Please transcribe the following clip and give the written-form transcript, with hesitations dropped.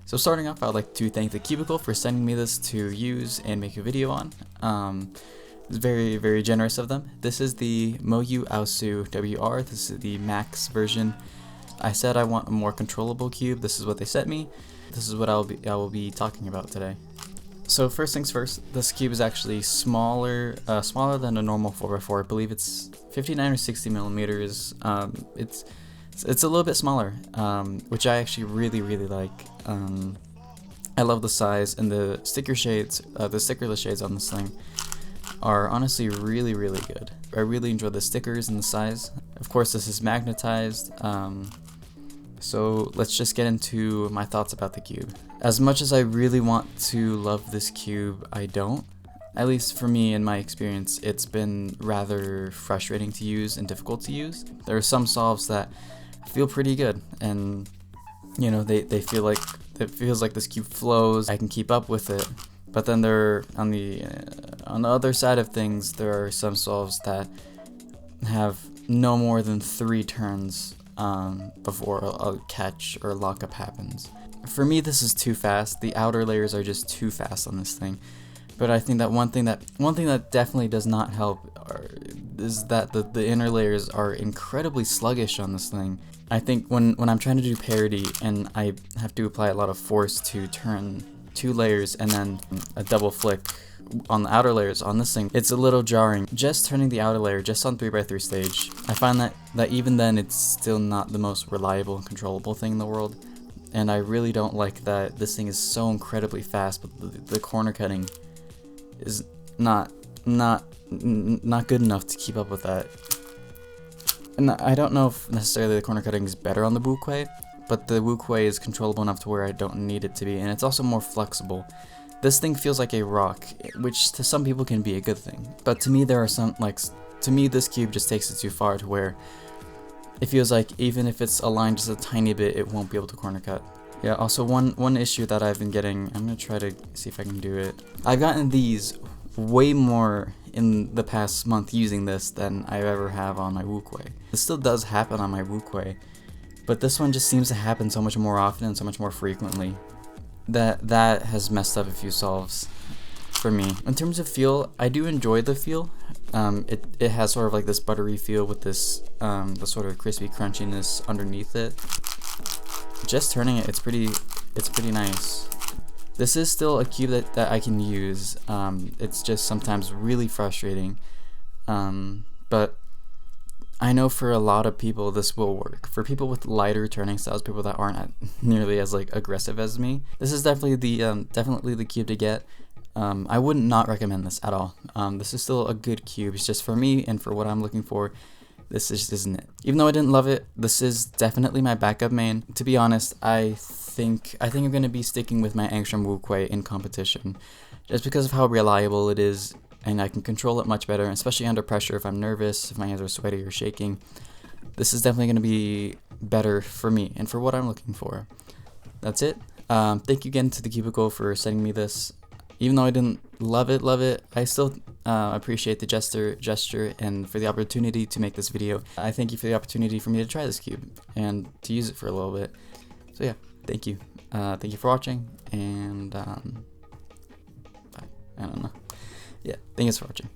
So starting off, I would like to thank the Cubicle for sending me this to use and make a video on. It's very, very generous of them. This is the MoYu Aosu WR. This is the max version. I said I want a more controllable cube. This is what they sent me. This is what I will be talking about today. So first things first, this cube is actually smaller than a normal 4x4. I believe it's 59 or 60 millimeters. It's a little bit smaller, which I actually really like. I love the size, and the sticker shades, the stickerless shades on this thing are honestly really good. I really enjoy the stickers and the size. Of course, this is magnetized. So let's just get into my thoughts about the cube. As much as I really want to love this cube, I don't. At least for me, in my experience, it's been rather frustrating to use and difficult to use. There are some solves that feel pretty good, and you know, they feel like, it feels like this cube flows, I can keep up with it. But then there, on the other side of things, there are some solves that have no more than 3 turns before a catch or lockup happens. For me, this is too fast. The outer layers are just too fast on this thing. But I think that one thing that definitely does not help is that the inner layers are incredibly sluggish on this thing. I think when I'm trying to do parity and I have to apply a lot of force to turn 2 layers and then a double flick on the outer layers on this thing, it's a little jarring. Just turning the outer layer just on 3x3 stage, I find that even then it's still not the most reliable and controllable thing in the world. And I really don't like that this thing is so incredibly fast, but the corner cutting is not good enough to keep up with that. And I don't know if necessarily the corner cutting is better on the Wuquei, but the Wuquei is controllable enough to where I don't need it to be, and it's also more flexible. This thing feels like a rock, which to some people can be a good thing, but to me there are some, to me this cube just takes it too far to where it feels like even if it's aligned just a tiny bit, it won't be able to corner cut. Yeah, also one issue that I've been getting, I'm gonna try to see if I can do it. I've gotten these way more in the past month using this than I ever have on my Wuquei. This still does happen on my Wuquei, but this one just seems to happen so much more often and so much more frequently that has messed up a few solves for me. In terms of feel, I do enjoy the feel. It has sort of like this buttery feel with this the sort of crispy crunchiness underneath it. Just turning it, it's pretty nice. This is still a cube that I can use. It's just sometimes really frustrating. But I know for a lot of people this will work. For people with lighter turning styles, people that aren't nearly as aggressive as me, this is definitely the cube to get. I would not recommend this at all. This is still a good cube. It's just for me and for what I'm looking for, this just isn't it. Even though I didn't love it, this is definitely my backup main. To be honest, I think I'm gonna be sticking with my Angstrom Wuquei in competition, just because of how reliable it is, and I can control it much better, especially under pressure if I'm nervous, if my hands are sweaty or shaking. This is definitely gonna be better for me and for what I'm looking for. That's it. Thank you again to the Cubicle for sending me this. Even though I didn't love it, I still appreciate the gesture and for the opportunity to make this video. I thank you for the opportunity for me to try this cube and to use it for a little bit. So yeah, thank you. Thank you for watching, and bye. I don't know. Yeah, thanks for watching.